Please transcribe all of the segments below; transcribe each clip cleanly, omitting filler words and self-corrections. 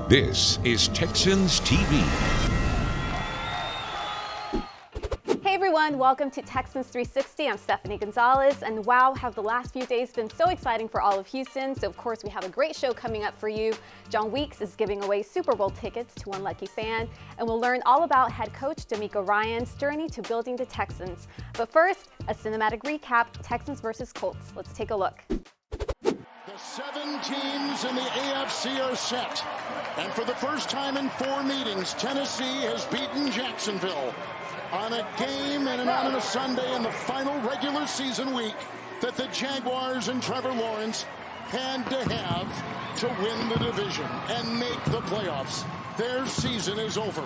This is Texans TV. Hey everyone, welcome to Texans 360. I'm Stephanie Gonzalez, and wow, have the last few days been so exciting for all of Houston. So of course we have a great show coming up for you. John Weeks is giving away Super Bowl tickets to one lucky fan, and we'll learn all about head coach DeMeco Ryans' journey to building the Texans. But first, a cinematic recap, Texans versus Colts. Let's take a look. The 7 teams in the AFC are set, and for the first time in 4 meetings, Tennessee has beaten Jacksonville on a game and on a Sunday in the final regular season week that the Jaguars and Trevor Lawrence had to have to win the division and make the playoffs. Their season is over.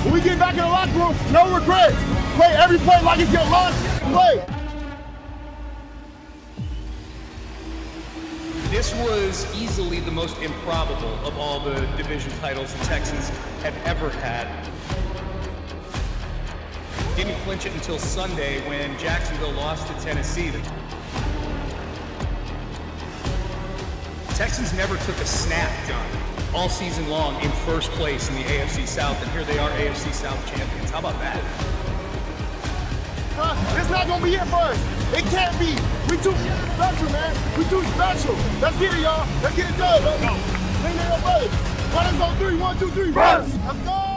When we get back in the locker room, no regrets. Play every play like it's your last play. This was easily the most improbable of all the division titles the Texans had ever had. Didn't clinch it until Sunday when Jacksonville lost to Tennessee. The Texans never took a snap, John, all season long in first place in the AFC South, and here they are, AFC South champions. How about that? It's not going to be it for us. It can't be. We too special, man. We too special. Let's get it, y'all. Let's get it done. Let's go. Bring it up, buddy. Run us on 3. 1, 2, 3. Run. Let's go.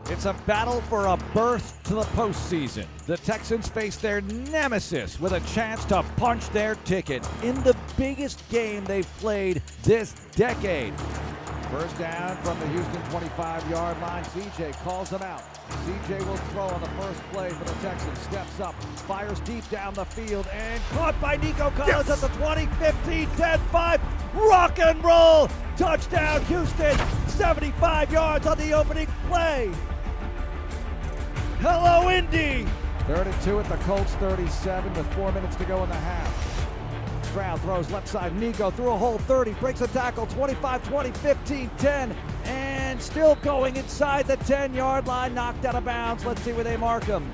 It's a battle for a berth to the postseason. The Texans face their nemesis with a chance to punch their ticket in the biggest game they've played this decade. First down from the Houston 25-yard line. CJ calls them out. CJ will throw on the first play for the Texans. Steps up, fires deep down the field, and caught by Nico Collins at the 20, 15, 10, 5. Rock and roll! Touchdown, Houston! 75 yards on the opening play. Hello, Indy! 3rd and 2 at the Colts 37 with 4 minutes to go in the half. Stroud throws left side. Nico through a hole, 30, breaks a tackle, 25, 20, 15, 10, and still going inside the 10-yard line, knocked out of bounds. Let's see where they mark him.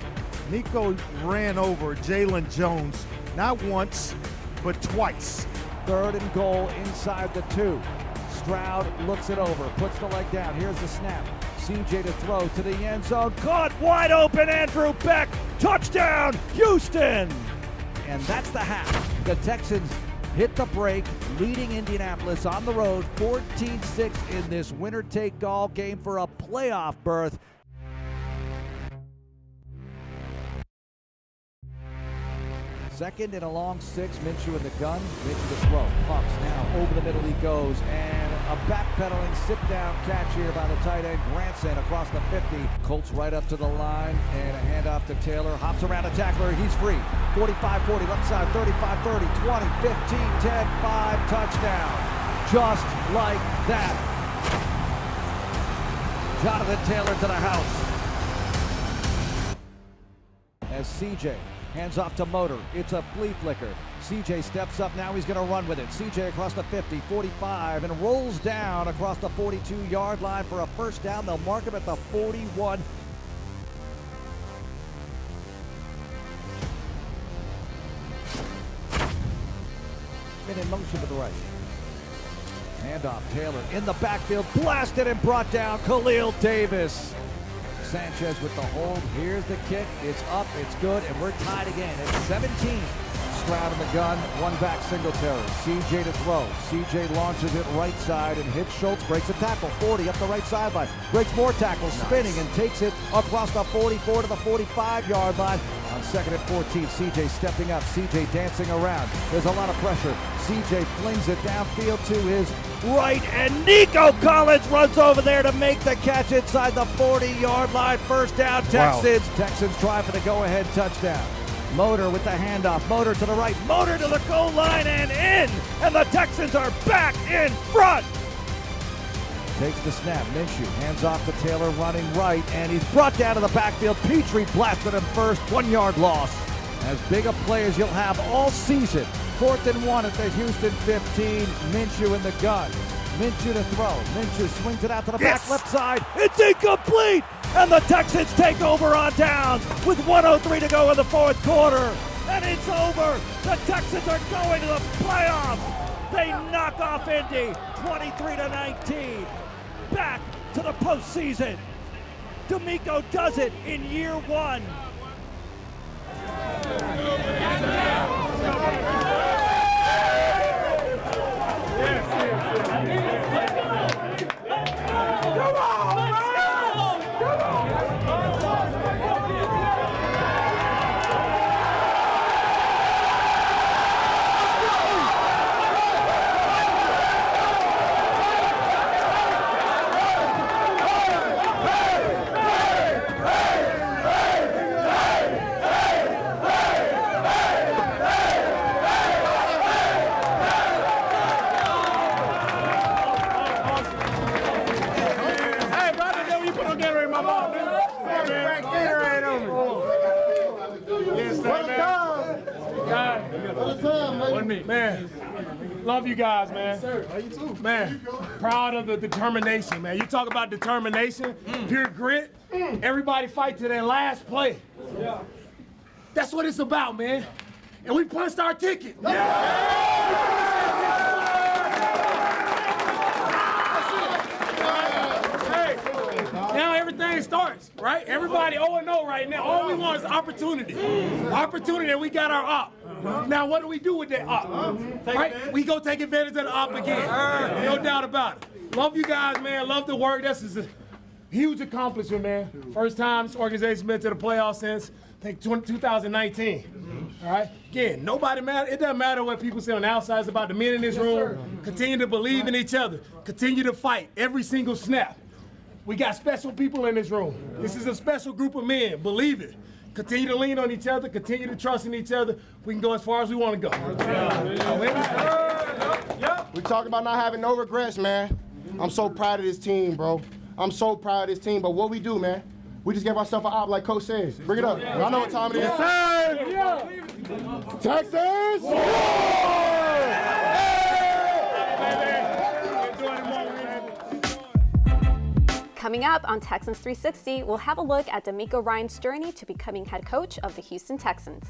Nico ran over Jalen Jones, not once, but twice. 3rd and goal inside the 2. Stroud looks it over, puts the leg down. Here's the snap. CJ to throw to the end zone. Caught wide open, Andrew Beck. Touchdown, Houston! And that's the half. The Texans hit the break, leading Indianapolis on the road 14-6 in this winner-take-all game for a playoff berth. Second and a long 6, Minshew in the gun, Minshew to throw, pumps now, over the middle he goes, and a backpedaling sit-down catch here by the tight end, Granson across the 50. Colts right up to the line, and a handoff to Taylor, hops around a tackler, he's free. 45-40, left side, 35-30, 20, 15, 10, 5, touchdown. Just like that. Jonathan Taylor to the house. As CJ hands off to Motor. It's a flea flicker. CJ steps up. Now he's going to run with it. CJ across the 50, 45, and rolls down across the 42-yard line for a first down. They'll mark him at the 41. In motion to the right. Handoff. Taylor in the backfield. Blasted and brought down. Khalil Davis. Sanchez with the hold. Here's the kick. It's up. It's good. And we're tied again. It's 17. Stroud in the gun. One back, Singletary. CJ to throw. CJ launches it right side and hits Schultz. Breaks a tackle. 40 up the right sideline. Breaks more tackles. Spinning and takes it across the 44 to the 45-yard line. On 2nd and 14, CJ stepping up. CJ dancing around. There's a lot of pressure. CJ flings it downfield to his right, and Nico Collins runs over there to make the catch inside the 40-yard line. First down, Texans. Wow. Texans try for the go-ahead touchdown. Motor with the handoff. Motor to the right. Motor to the goal line and in. And the Texans are back in front. takes the snap. Minshew hands off to Taylor running right, and he's brought down to the backfield. Petrie blasted him first, 1 yard loss. As big a play as you'll have all season. 4th and 1 at the Houston 15. Minshew in the gun. Minshew to throw. Minshew swings it out to the back left side. It's incomplete! And the Texans take over on downs with 1:03 to go in the 4th quarter. And it's over. The Texans are going to the playoffs. They knock off Indy 23-19. Back to the postseason. D'Amico does it in year 1. Man, love you guys, man. Sir, you too. Man, proud of the determination, man. You talk about determination, pure grit. Everybody fight to their last play. Yeah. That's what it's about, man. And we punched our ticket. Now everything starts, right? Everybody 0-0 right now. All we want is opportunity. Opportunity, and we got our op. Now what do we do with that op? Right? We go take advantage of the op again. No doubt about it. Love you guys, man. Love the work. This is a huge accomplishment, man. First time this organization's been to the playoffs since, I think, 2019. All right? Again, nobody matter. It doesn't matter what people say on the outside. It's about the men in this room. Continue to believe in each other. Continue to fight every single snap. We got special people in this room. This is a special group of men. Believe it. Continue to lean on each other. Continue to trust in each other. We can go as far as we want to go. We talk about not having no regrets, man. I'm so proud of this team, bro. I'm so proud of this team. But what we do, man, we just gave ourselves an op like Coach says. Bring it up. Y'all know what time it is. Yes, Texans! Coming up on Texans 360, we'll have a look at D'Amico Ryan's journey to becoming head coach of the Houston Texans.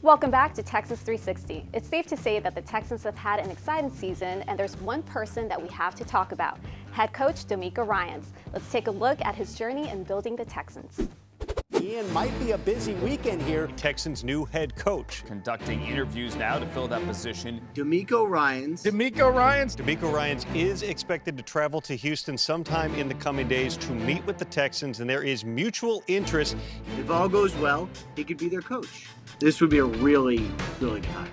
Welcome back to Texans 360. It's safe to say that the Texans have had an exciting season, and there's one person that we have to talk about, head coach D'Amico Ryan. Let's take a look at his journey in building the Texans. Ian, might be a busy weekend here. Texans' new head coach conducting interviews now to fill that position. D'Amico Ryans. D'Amico Ryans is expected to travel to Houston sometime in the coming days to meet with the Texans, and there is mutual interest. If all goes well, he could be their coach. This would be a really, really good hire.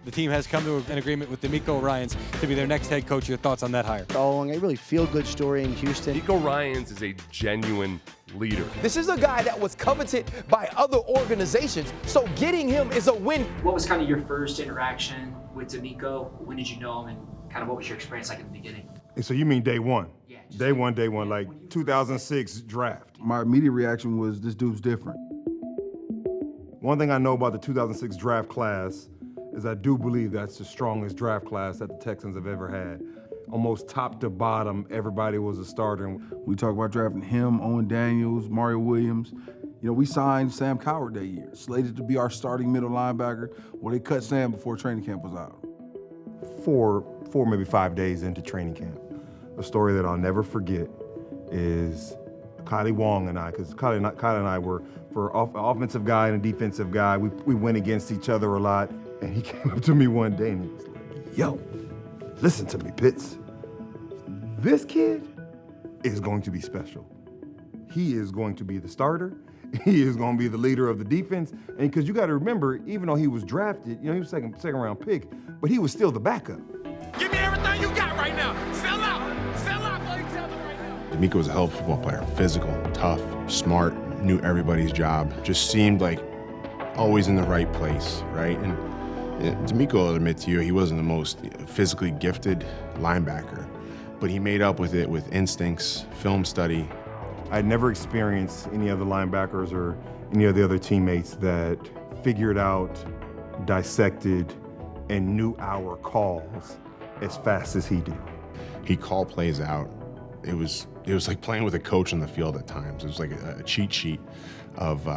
The team has come to an agreement with D'Amico Ryans to be their next head coach. Your thoughts on that hire? All along, a really feel-good story in Houston. D'Amico Ryans is a genuine leader. This is a guy that was coveted by other organizations, so getting him is a win. What was kind of your first interaction with D'Amico? When did you know him, and kind of what was your experience like at the beginning? So you mean day one? Yeah. Day one, like 2006 draft. My immediate reaction was, this dude's different. One thing I know about the 2006 draft class is I do believe that's the strongest draft class that the Texans have ever had. Almost top to bottom, everybody was a starter. We talk about drafting him, Owen Daniels, Mario Williams. You know, we signed Sam Coward that year, slated to be our starting middle linebacker. Well, they cut Sam before training camp was out. Four, maybe 5 days into training camp. A story that I'll never forget is Kylie Wong and I, because Kylie and I were for offensive guy and a defensive guy. We went against each other a lot. And he came up to me one day and he was like, yo, listen to me, Pitts. This kid is going to be special. He is going to be the starter. He is going to be the leader of the defense. And because you got to remember, even though he was drafted, he was second round pick, but he was still the backup. Give me everything you got right now. Sell out for each other right now. D'Amico was a hell of a football player. Physical, tough, smart, knew everybody's job. Just seemed like always in the right place, right? And D'Amico will admit to you, he wasn't the most physically gifted linebacker, but he made up with it with instincts, film study. I'd never experienced any of the linebackers or any of the other teammates that figured out, dissected, and knew our calls as fast as he did. He called plays out. It was like playing with a coach on the field at times. It was like a cheat sheet of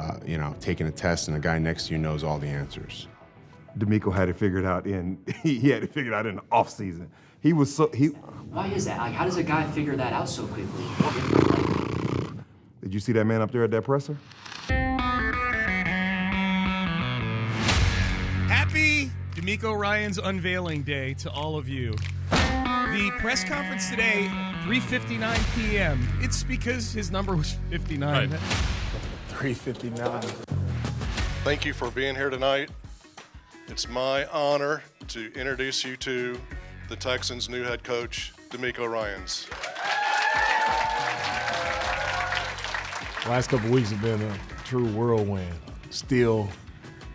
taking a test and a guy next to you knows all the answers. D'Amico had it figured out he had it figured out in the off season. Why is that? Like, how does a guy figure that out so quickly? Did you see that man up there at that presser? Happy D'Amico Ryan's unveiling day to all of you. The press conference today, 3:59 p.m. It's because his number was 59. Right. 3:59. Thank you for being here tonight. It's my honor to introduce you to the Texans' new head coach, D'Amico Ryans. Last couple weeks have been a true whirlwind. Still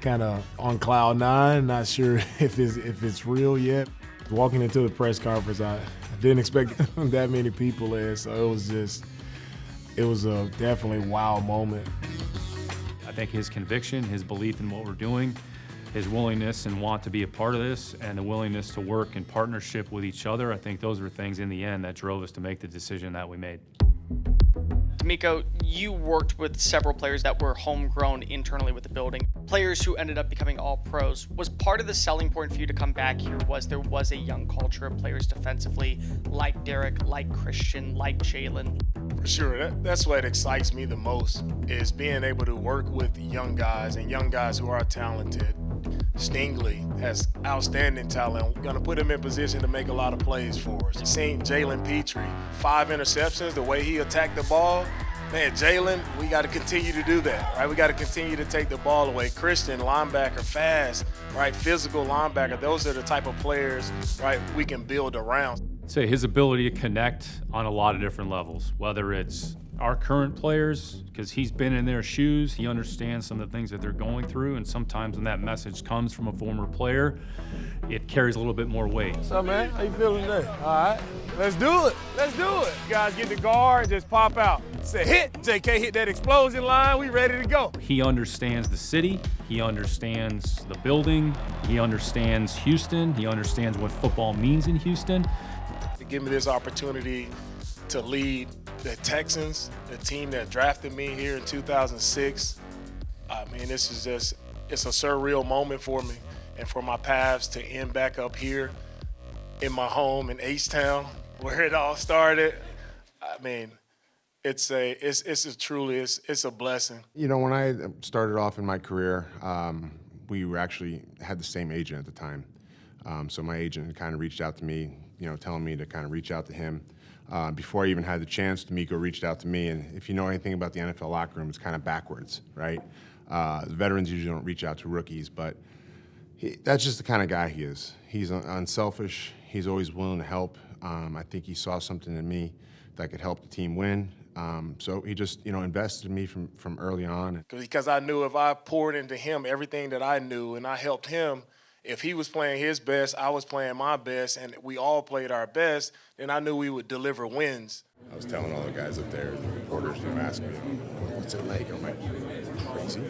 kind of on cloud nine, not sure if it's real yet. Walking into the press conference, I didn't expect that many people there, so it was a definitely wow moment. I think his conviction, his belief in what we're doing, his willingness and want to be a part of this, and the willingness to work in partnership with each other, I think those were things in the end that drove us to make the decision that we made. D'Amico, you worked with several players that were homegrown internally with the building, players who ended up becoming all pros. Was part of the selling point for you to come back here there was a young culture of players defensively, like Derek, like Christian, like Jalen? For sure, that's what excites me the most, is being able to work with young guys and young guys who are talented. Stingley has outstanding talent. We're gonna put him in position to make a lot of plays for us. Seeing Jalen Petrie, 5 interceptions, the way he attacked the ball, man, Jalen, we gotta continue to do that, right? We gotta continue to take the ball away. Christian, linebacker, fast, right? Physical linebacker, those are the type of players, right, we can build around. I'd say his ability to connect on a lot of different levels, whether it's our current players, because he's been in their shoes, he understands some of the things that they're going through, and sometimes when that message comes from a former player, it carries a little bit more weight. What's up, man? How you feeling today? All right, let's do it. Let's do it. You guys get the guard, just pop out. Say hit, JK hit that explosion line, we ready to go. He understands the city, he understands the building, he understands Houston, he understands what football means in Houston. To give me this opportunity to lead the Texans, the team that drafted me here in 2006. I mean, this is it's a surreal moment for me, and for my paths to end back up here in my home in H-Town, where it all started. I mean, it's a blessing. You know, when I started off in my career, we actually had the same agent at the time. So my agent kind of reached out to me, telling me to kind of reach out to him. Before I even had the chance, D'Amico reached out to me, and if you know anything about the NFL locker room, it's kind of backwards, right? The veterans usually don't reach out to rookies, but that's just the kind of guy he is. He's unselfish. He's always willing to help. I think he saw something in me that could help the team win. So he just, invested in me from early on. Because I knew if I poured into him everything that I knew and I helped him, if he was playing his best, I was playing my best, and we all played our best, then I knew we would deliver wins. I was telling all the guys up there, the reporters, asking me, what's it like? I'm like, crazy.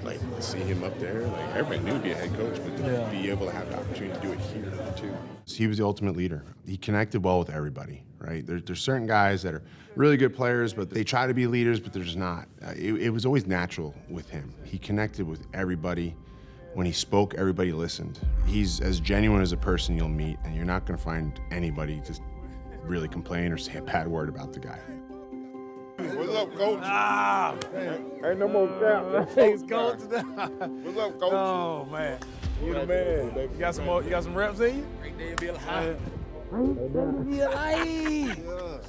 Like, see him up there, like, everybody knew he'd be a head coach, but to be able to have the opportunity to do it here, too. He was the ultimate leader. He connected well with everybody, right? There's certain guys that are really good players, but they try to be leaders, but they're just not. It was always natural with him. He connected with everybody. When he spoke, everybody listened. He's as genuine as a person you'll meet, and you're not going to find anybody to really complain or say a bad word about the guy. What's up, Coach? Ain't no more cap. Thanks, Coach. What's up, Coach? Oh, man. You the man. You got some more? You got some reps in you? Great day to be alive.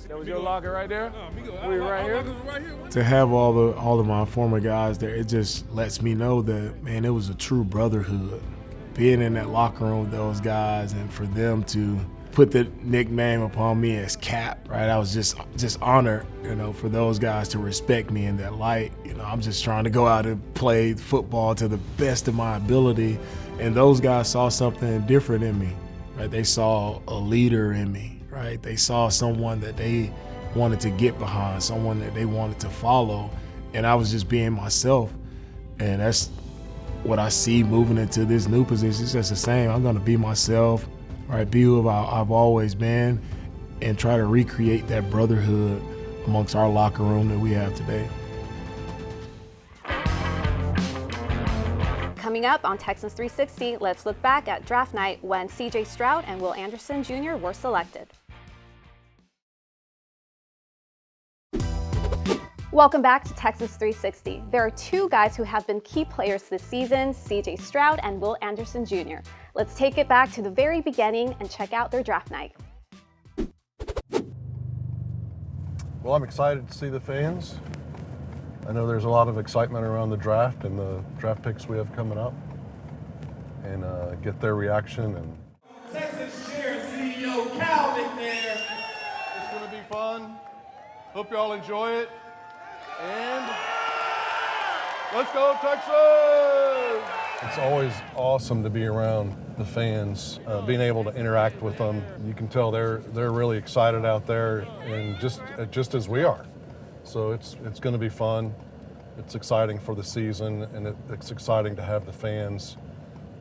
That was your locker right there? We right here? To have all of my former guys there, it just lets me know that, man, it was a true brotherhood. Being in that locker room with those guys, and for them to put the nickname upon me as Cap, right? I was just honored, for those guys to respect me in that light. I'm just trying to go out and play football to the best of my ability And those guys saw something different in me, right? They saw a leader in me, right? They saw someone that they wanted to get behind, someone that they wanted to follow, and I was just being myself. And that's what I see moving into this new position. It's just the same. I'm gonna be myself, right? Be who I've always been, and try to recreate that brotherhood amongst our locker room that we have today. Coming up on Texans 360, let's look back at draft night when C.J. Stroud and Will Anderson Jr. were selected. Welcome back to Texans 360. There are two guys who have been key players this season, C.J. Stroud and Will Anderson Jr. Let's take it back to the very beginning and check out their draft night. Well, I'm excited to see the fans. I know there's a lot of excitement around the draft and the draft picks we have coming up, and get their reaction. And Texas Chair and CEO Calvin there. It's going to be fun. Hope you all enjoy it. And let's go, Texas! it's always awesome to be around the fans, being able to interact with them. You can tell they're really excited out there, and just as we are. So it's going to be fun. It's exciting for the season, and it's exciting to have the fans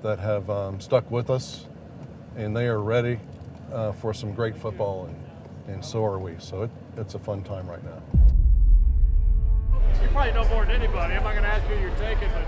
that have stuck with us, and they are ready for some great football, and so are we. So it's a fun time right now. You probably know more than anybody. I'm not going to ask you who you're taking, but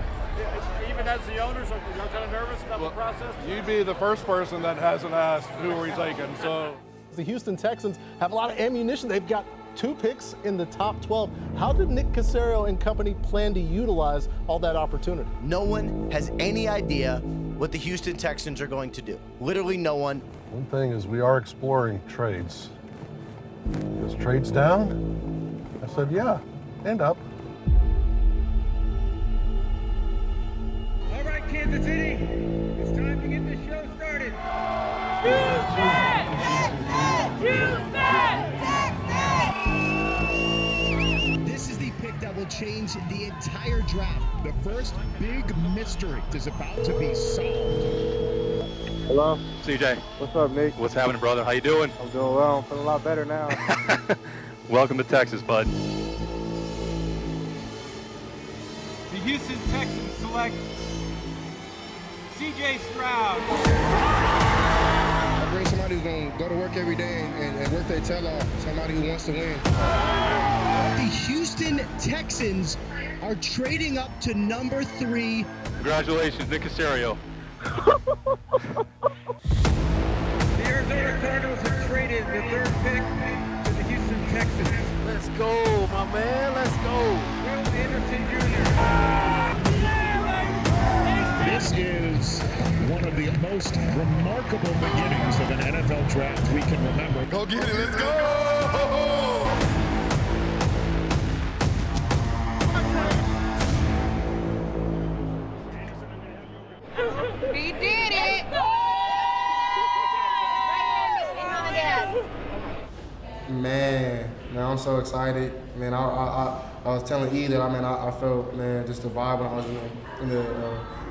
even as the owners, are you kind of nervous about the process? You'd be the first person that hasn't asked who are we taking. So the Houston Texans have a lot of ammunition. They've got 2 picks in the top 12. How did Nick Caserio and company plan to utilize all that opportunity? No one has any idea what the Houston Texans are going to do. Literally no one. One thing is we are exploring trades. Is trades down? I said, yeah, and up. all right, Kansas City, it's time to get this show started. This is the pick that will change the entire draft. The first big mystery is about to be solved. Hello? CJ. What's up, Nick? What's happening, brother? How you doing? I'm doing well. I'm feeling a lot better now. Welcome to Texas, bud. The Houston Texans select C.J. Stroud. I bring somebody who's going to go to work every day and work their tail off. Somebody who wants to win. The Houston Texans are trading up to number 3. Congratulations, Nick Caserio. The Arizona Cardinals have traded the 3rd pick to the Houston Texans. Let's go, my man. Let's go. Will Anderson Jr. This is one of the most remarkable beginnings of an NFL draft we can remember. Go get it. Let's go. We did it! Man, I'm so excited. Man, I was telling E that I felt, man, just the vibe when I was in the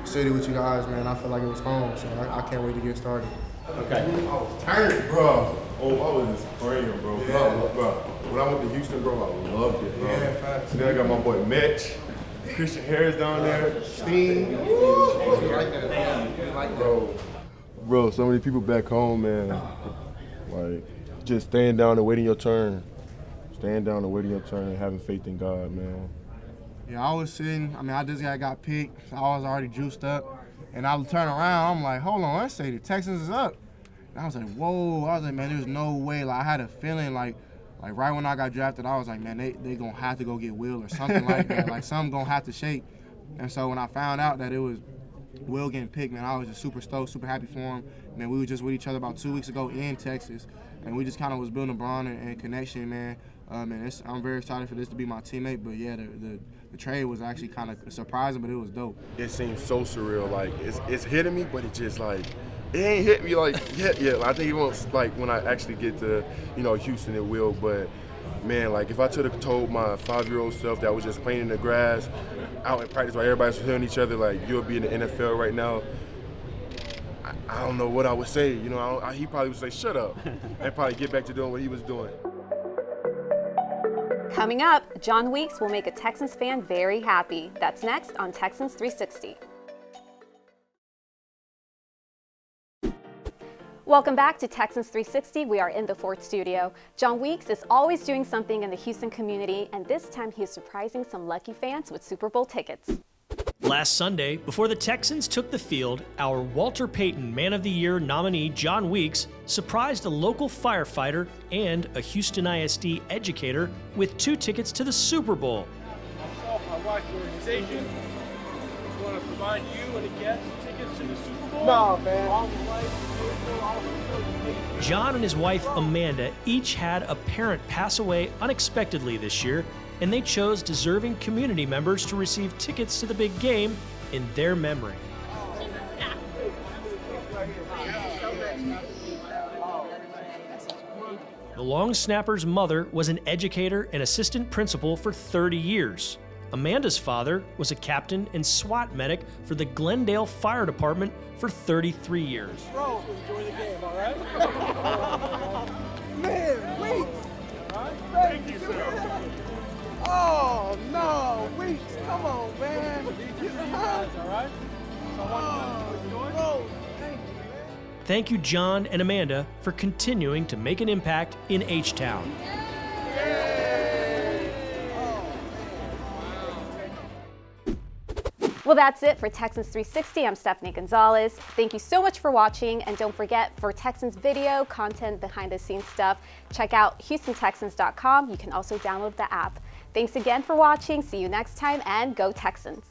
city with you guys, man. I felt like it was home, so I can't wait to get started. Okay. I was tired, bro. Oh, I was just praying, bro. Yeah. Bro. When I went to Houston, bro, I loved it, bro. Yeah, facts. Then I got my boy Mitch, Christian Harris down there, Steen. You like that, man. You like that. Bro, so many people back home, man. Like, just staying down and waiting your turn. Staying down and waiting your turn and having faith in God, man. Yeah, I was sitting, I just got picked, so I was already juiced up. And I would turn around, I'm like, hold on, let's say the Texans is up. And I was like, whoa, I was like, man, there's no way. Like, I had a feeling like right when I got drafted, I was like, man, they gonna have to go get Will or something like that. Like, something gonna have to shake. And so when I found out that it was Will getting picked, man, I was just super stoked, super happy for him. Man, we were just with each other about 2 weeks ago in Texas, and we just kind of was building a bond and connection, man. And I'm very excited for this to be my teammate, but yeah, the trade was actually kind of surprising, but it was dope. It seems so surreal. Like, it's hitting me, but it just like, it ain't hit me like yet. I think it won't, like, when I actually get to, Houston, it will. But man, like, if I could have told my 5-year-old self that was just playing in the grass, out in practice while everybody's hitting each other, like, you'll be in the NFL right now, I don't know what I would say. You know, he probably would say, shut up, and probably get back to doing what he was doing. Coming up, John Weeks will make a Texans fan very happy. That's next on Texans 360. Welcome back to Texans 360. We are in the Ford studio. John Weeks is always doing something in the Houston community, and this time he is surprising some lucky fans with Super Bowl tickets. Last Sunday, before the Texans took the field, our Walter Payton Man of the Year nominee John Weeks surprised a local firefighter and a Houston ISD educator with 2 tickets to the Super Bowl. Myself, my wife, the organization is going to provide you and a guest tickets to the Super Bowl. No, man. John and his wife Amanda each had a parent pass away unexpectedly this year, and they chose deserving community members to receive tickets to the big game in their memory. The long snapper's mother was an educator and assistant principal for 30 years. Amanda's father was a captain and SWAT medic for the Glendale Fire Department for 33 years. Bro, enjoy the game, all right? Man, Weeks. Thank you, sir. Oh, no, Weeks. Come on, man. All right? So I want you to enjoy. Bro. Thank you, John and Amanda, for continuing to make an impact in H-Town. Well, that's it for Texans 360. I'm Stephanie Gonzalez. Thank you so much for watching, and don't forget, for Texans video, content, behind-the-scenes stuff, check out HoustonTexans.com. You can also download the app. Thanks again for watching. See you next time, and go Texans.